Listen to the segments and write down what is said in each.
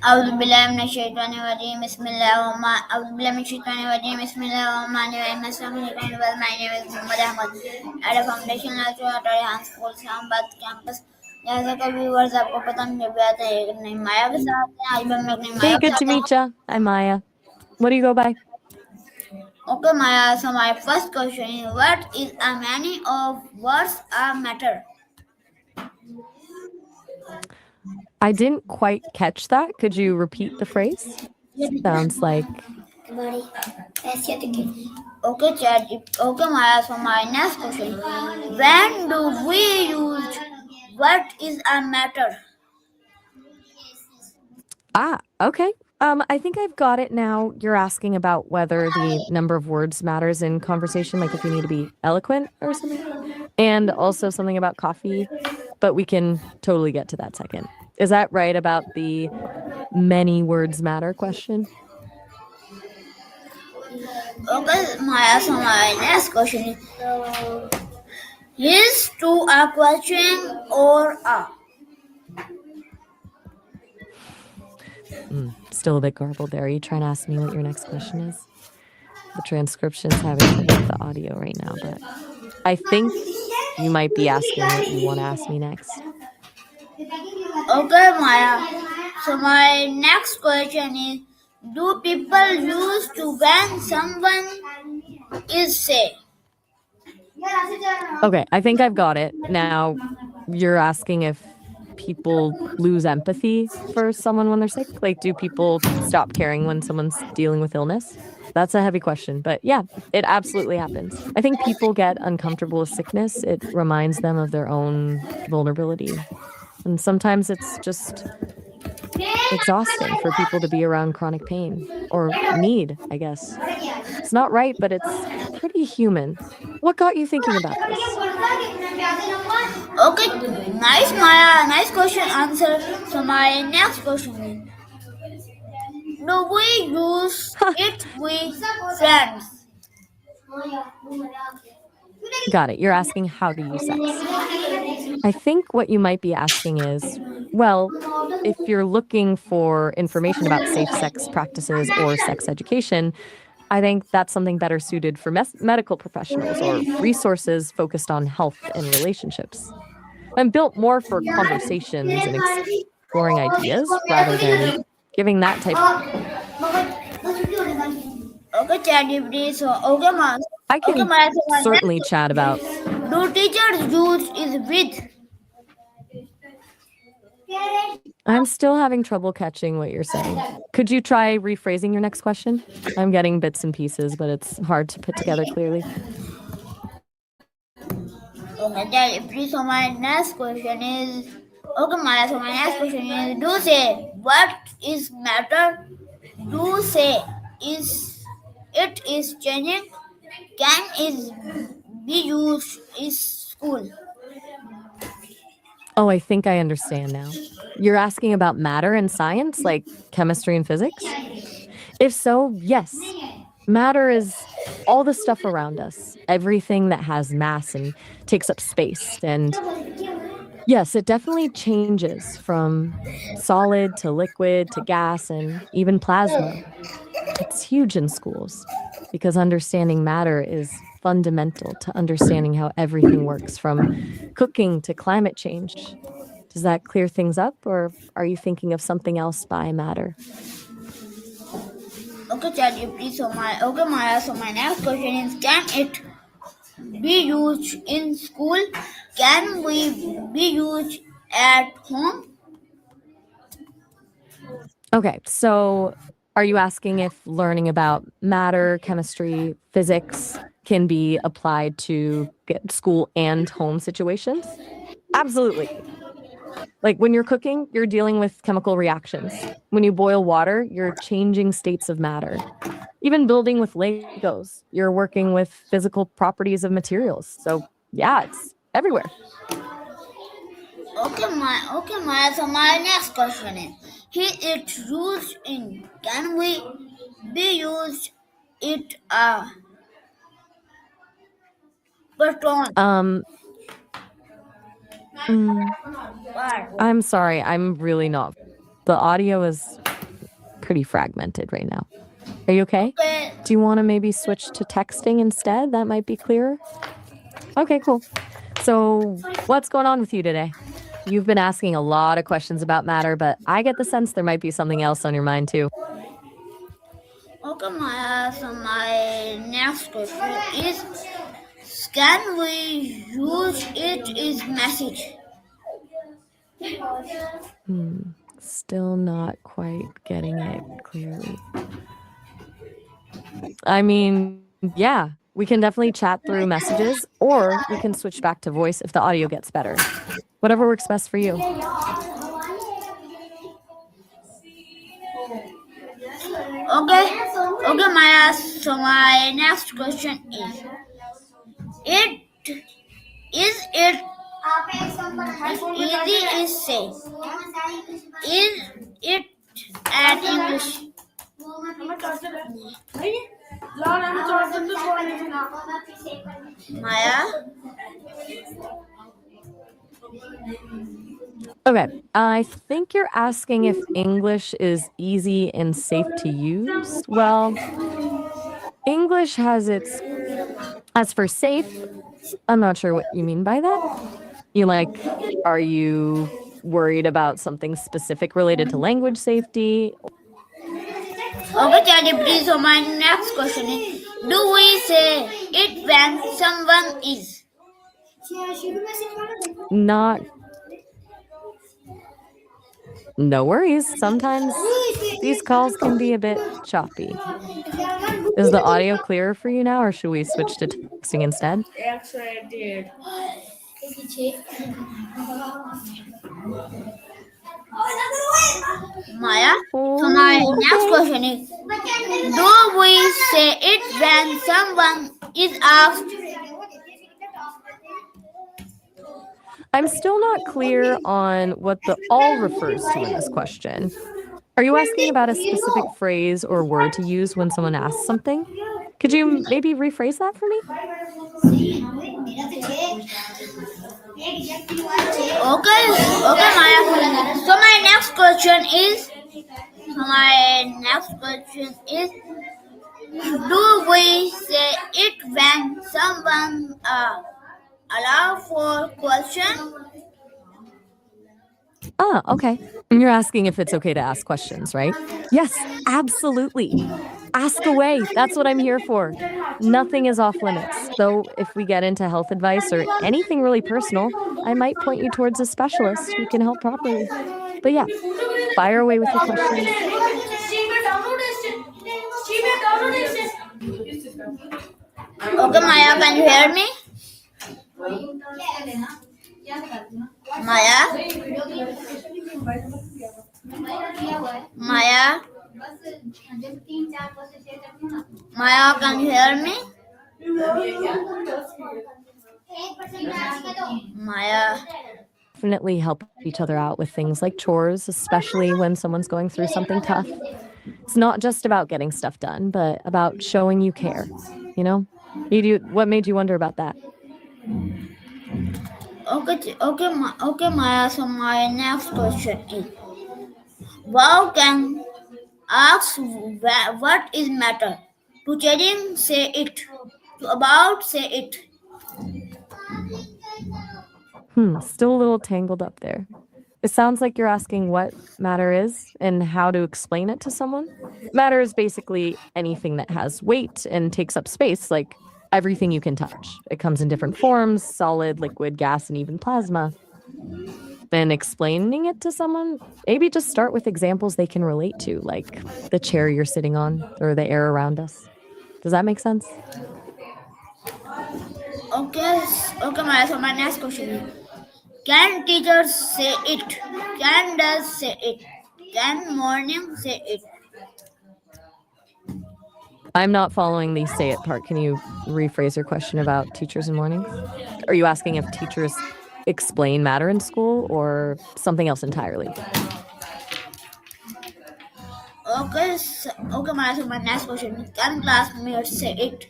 أعوذ بالله من الشيطان الرجيم بسم الله الرحمن أعوذ بالله من الشيطان الرجيم بسم الله الرحمن الرحيم السلام عليكم well my name is Muhammad Ahmad at a foundation lecturer at Rehan School Islamabad campus जैसा कि viewers आपको पता नहीं बात है एक नई माया के साथ हैं आज हम लोग नई माया Hey, के good to साथ हैं meet you. I'm Maya. What do you go by? Okay Maya, so my first question is what is a meaning of words are matter? I didn't quite catch that. Could you repeat the phrase? Sounds like Okay, Chad. Okay, Maya. So my next question: when do we use what is a matter? okay. I think I've got it now. You're asking about whether the number of words matters in conversation, like if you need to be eloquent or something. And also something about coffee, but we can totally get to that second. Is that right about the many words matter question? Okay, Maya. So my next question is to a question or a? Still a bit garbled there. Are you trying to ask me what your next question is? The transcription's having trouble with the audio right now, but I think you might be asking what you want to ask me next. Okay, Maya. So my next question is: do people use to when someone is sick? Okay, I think I've got it. Now, you're asking if people lose empathy for someone when they're sick? Like, do people stop caring when someone's dealing with illness? That's a heavy question, but yeah, it absolutely happens. I think people get uncomfortable with sickness. It reminds them of their own vulnerability. And sometimes it's just exhausting for people to be around chronic pain or need, I guess. It's not right, but it's pretty human. What got you thinking about this? Okay, nice Maya, nice question answer. So my next question is: do we use it with friends? Got it. You're asking how to use sex. I think what you might be asking is, well, if you're looking for information about safe sex practices or sex education, I think that's something better suited for medical professionals or resources focused on health and relationships. I'm built more for conversations and exploring ideas rather than giving that type. Okay, ChatGPT. So okay, Ma. I Okay, can Maya. So my certainly next chat about. do teachers use is with? I'm still having trouble catching what you're saying. Could you try rephrasing your next question? I'm getting bits and pieces, but it's hard to put together clearly. Okay, ChatGPT. So my next question is okay, Maya. So my next question is: do say what is matter? Do say is it is changing? Can is be used is school? Oh, I think I understand now. You're asking about matter and science, like chemistry and physics? If so, yes. Matter is all the stuff around us, everything that has mass and takes up space. And yes, it definitely changes from solid to liquid to gas and even plasma. It's huge in schools because understanding matter is fundamental to understanding how everything works, from cooking to climate change. Does that clear things up, or are you thinking of something else by matter? Okay, ChatGPT. So Maya. So my next question is: can it be used in school? Can we be used at home? Okay, so are you asking if learning about matter, chemistry, physics can be applied to school and home situations? Absolutely. Like when you're cooking, you're dealing with chemical reactions. When you boil water, you're changing states of matter. Even building with Legos, you're working with physical properties of materials. So yeah, it's everywhere. Okay, Maya. So my next question is: it used in? Can we be used it pattern? Mm, What? I'm sorry, I'm really not. The audio is pretty fragmented right now. Are you okay? Okay. Do you want to maybe switch to texting instead? That might be clearer. Okay, cool. So, what's going on with you today? You've been asking a lot of questions about matter, but I get the sense there might be something else on your mind too. Okay, Maya. So my next question is: can we use it as message? Still not quite getting it clearly. I mean, yeah, we can definitely chat through messages, or we can switch back to voice if the audio gets better. Whatever works best for you. Okay, Maya. So my next question is: it is it easy is say? Is it an English? Maya. Okay, I think you're asking if English is easy and safe to use. Well, English has its. As for safe, I'm not sure what you mean by that. Are you worried about something specific related to language safety? Okay, Charlie, please. So my next question is: do we say it when someone is? Not. No worries. Sometimes these calls can be a bit choppy. Is the audio clearer for you now, or should we switch to texting instead? Actually, I did. Maya. So my next question is: do we say it when someone is asked? I'm still not clear on what the all refers to in this question. Are you asking about a specific phrase or word to use when someone asks something? Could you maybe rephrase that for me? Okay, Maya. So my next question is: do we say it when someone allow for question? Okay. You're asking if it's okay to ask questions, right? Yes, absolutely. Ask away. That's what I'm here for. Nothing is off limits. Though, if we get into health advice or anything really personal, I might point you towards a specialist who can help properly. But yeah, fire away with your questions. Okay, Maya, can you hear me? Maya? Maya? Maya, can you hear me? Maya? Definitely help each other out with things like chores, especially when someone's going through something tough. It's not just about getting stuff done, but about showing you care, you know? What made you wonder about that? Okay, Maya. So my next question is: how can ask what is matter? To changing, say it. To about, say it. Still a little tangled up there. It sounds like you're asking what matter is and how to explain it to someone. Matter is basically anything that has weight and takes up space, like everything you can touch. It comes in different forms: solid, liquid, gas, and even plasma. Then explaining it to someone, maybe just start with examples they can relate to, like the chair you're sitting on or the air around us. Does that make sense? Okay, Maya. So my next question is: can teachers say it? Can does say it? Can morning say it? I'm not following the say it part. Can you rephrase your question about teachers and mornings? Are you asking if teachers explain matter in school or something else entirely? Okay, Maya. So my next question is: can classmates say it?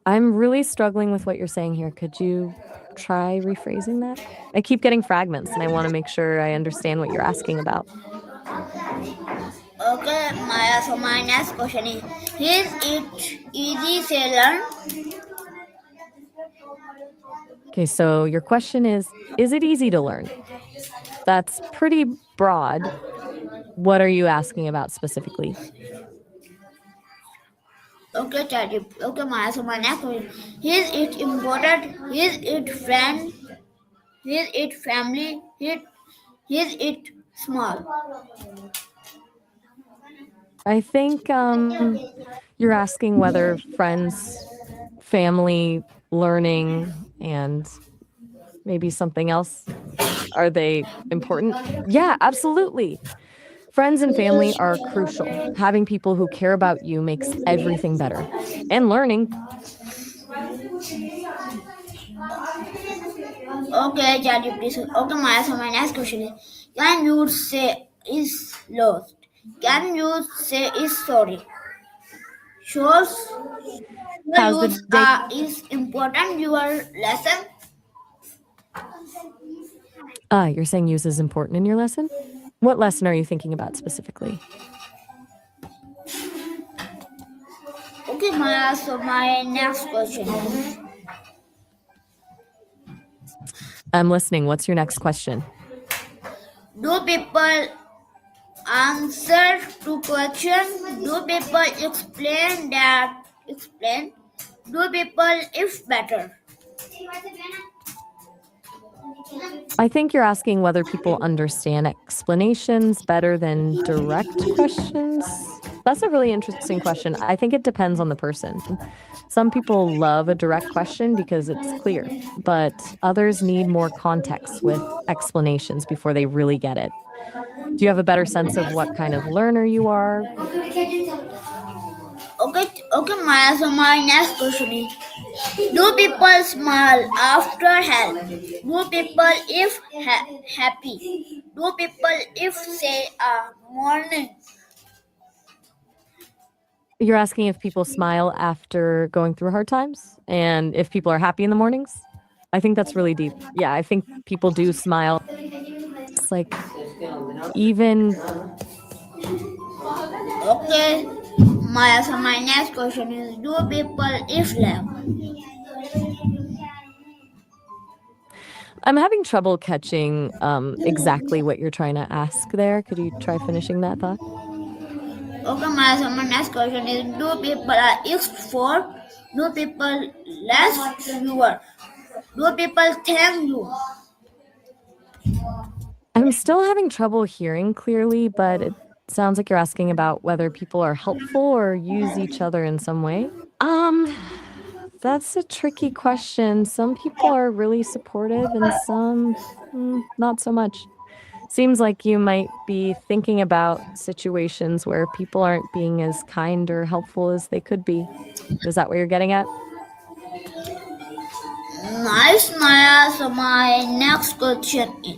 I'm really struggling with what you're saying here. Could you try rephrasing that? I keep getting fragments and I want to make sure I understand what you're asking about. Okay, so my next question is it easy to learn? Okay, so your question is it easy to learn? That's pretty broad. What are you asking about specifically? Okay, Charlie. Okay, so my next question is it important? Is it friend? Is it family? Is it small? I think you're asking whether friends, family, learning, and maybe something else, are they important? Yeah, absolutely. Friends and family are crucial. Having people who care about you makes everything better. And learning. Okay, Charlie, please. Okay, so my next question is can you say is lost? Can you say is sorry? Shows How's the use day? is important your lesson. You're saying use is important in your lesson? What lesson are you thinking about specifically? Okay, so my next question. I'm listening. What's your next question? Do people answer to question? Do people explain that explain? Do people if better? I think you're asking whether people understand explanations better than direct questions. That's a really interesting question. I think it depends on the person. Some people love a direct question because it's clear, but others need more context with explanations before they really get it. Do you have a better sense of what kind of learner you are? Okay, Maya. So my next question is: do people smile after help? Do people if happy? Do people if say morning? You're asking if people smile after going through hard times and if people are happy in the mornings? I think that's really deep. Yeah, I think people do smile. It's like even Okay, Maya. So my next question is: do people if laugh? I'm having trouble catching exactly what you're trying to ask there. Could you try finishing that thought? Okay, Maya. So my next question is: do people ask for? Do people less fewer? Do people thank you? I'm still having trouble hearing clearly, but it sounds like you're asking about whether people are helpful or use each other in some way. That's a tricky question. Some people are really supportive and some not so much. Seems like you might be thinking about situations where people aren't being as kind or helpful as they could be. Is that what you're getting at? Nice, Maya. So my next question is: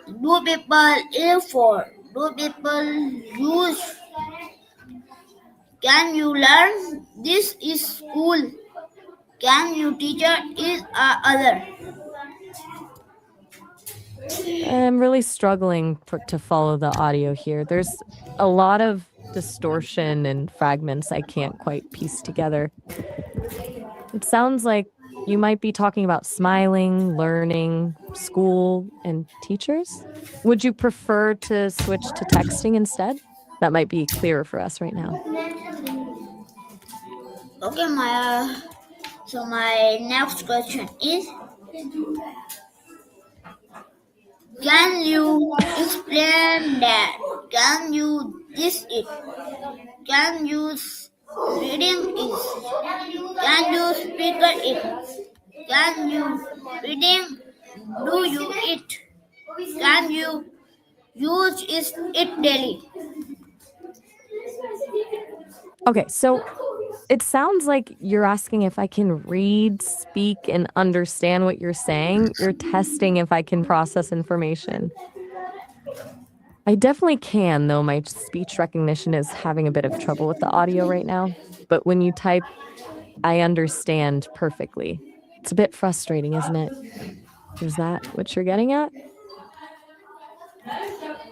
do people effort? Do people use? Can you learn? This is school. Can you teacher is other? I'm really struggling to follow the audio here. There's a lot of distortion and fragments I can't quite piece together. It sounds like you might be talking about smiling, learning, school, and teachers. Would you prefer to switch to texting instead? That might be clearer for us right now. Okay, Maya. So my next question is: can you explain that? Can you this it? Can you reading it? Can you speaker it? Can you reading? Do you it? Can you use it daily? Okay, so it sounds like you're asking if I can read, speak, and understand what you're saying. You're testing if I can process information. I definitely can, though my speech recognition is having a bit of trouble with the audio right now. But when you type, I understand perfectly. It's a bit frustrating, isn't it? Is that what you're getting at?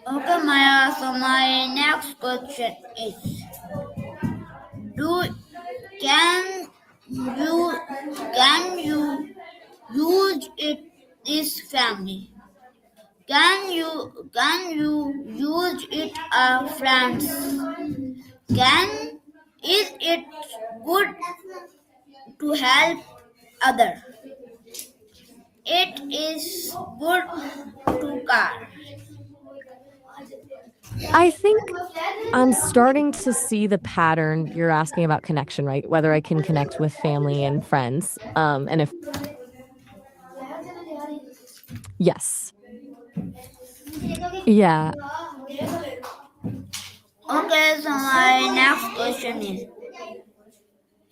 Okay, Maya. So my next question is: Do can you use it this family? Can you use it friends? Can is it good to help other? It is good to car. I think I'm starting to see the pattern. You're asking about connection, right? Whether I can connect with family and friends. And if yes. Yeah. Okay, so my next question is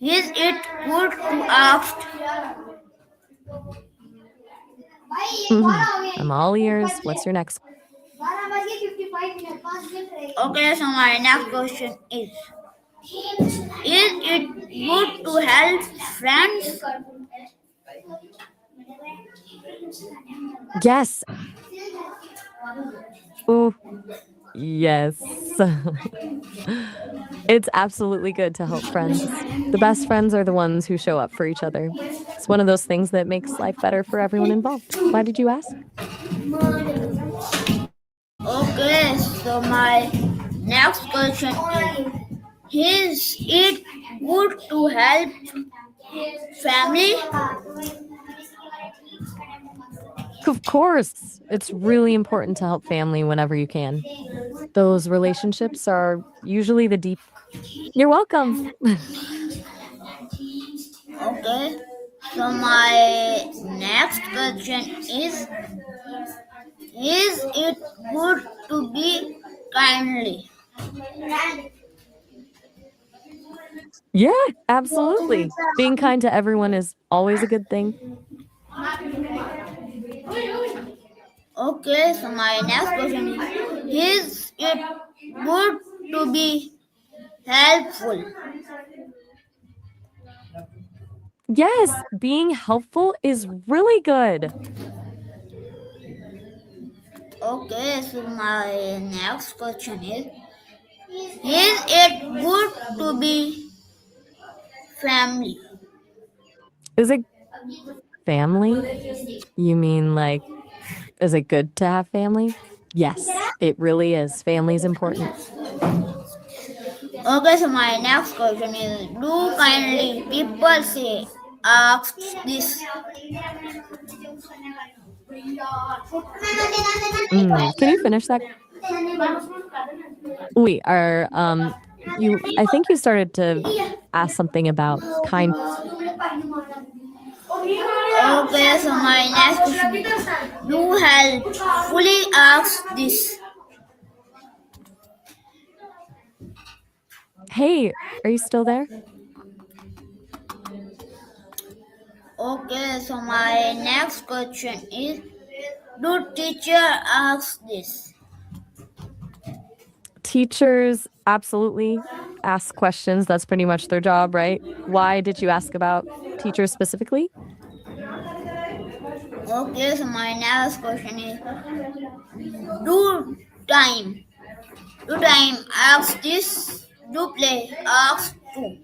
it good to ask? I'm all ears. What's your next? Okay, so my next question is it good to help friends? Yes. Oh, yes. It's absolutely good to help friends. The best friends are the ones who show up for each other. It's one of those things that makes life better for everyone involved. Why did you ask? Okay, so my next question is it good to help family? Of course, it's really important to help family whenever you can. Those relationships are usually the deep. You're welcome. Okay, so my next question is it good to be kindly? Yeah, absolutely. Being kind to everyone is always a good thing. Okay, so my next question is it good to be helpful? Yes, being helpful is really good. Okay, so my next question is it good to be family? Is it family? You mean like, is it good to have family? Yes, it really is. Family's important. Okay, so my next question is do kindly people say ask this? Can you finish that? We are I think you started to ask something about kind. Okay, so my next question is do help fully ask this? Hey, are you still there? Okay, so my next question is do teacher ask this? Teachers absolutely ask questions. That's pretty much their job, right? Why did you ask about teachers specifically? Okay, so my next question is do time do time ask this? Do play ask too?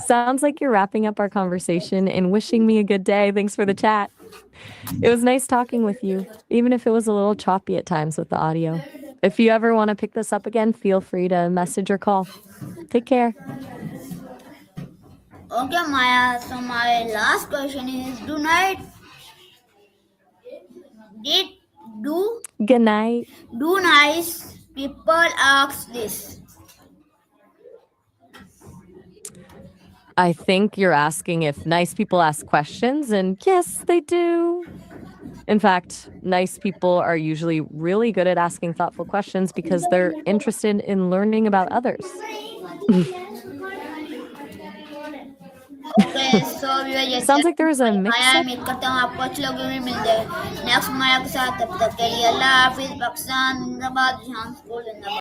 Sounds like you're wrapping up our conversation and wishing me a good day. Thanks for the chat. It was nice talking with you, even if it was a little choppy at times with the audio. If you ever want to pick this up again, feel free to message or call. Take care. Okay, Maya. So my last question is do night did do Good night. do nice people ask this? I think you're asking if nice people ask questions, and yes, they do. In fact, nice people are usually really good at asking thoughtful questions because they're interested in learning about others. Okay, so we Sounds like there was a Maya mix-up. उम्मीद करता हूँ आपको अच्छे लोग भी मिल जाए next माया के साथ तब तक के लिए अल्लाह हाफिज पाकिस्तान जिंदाबाद, जहां स्कूल जिंदाबाद।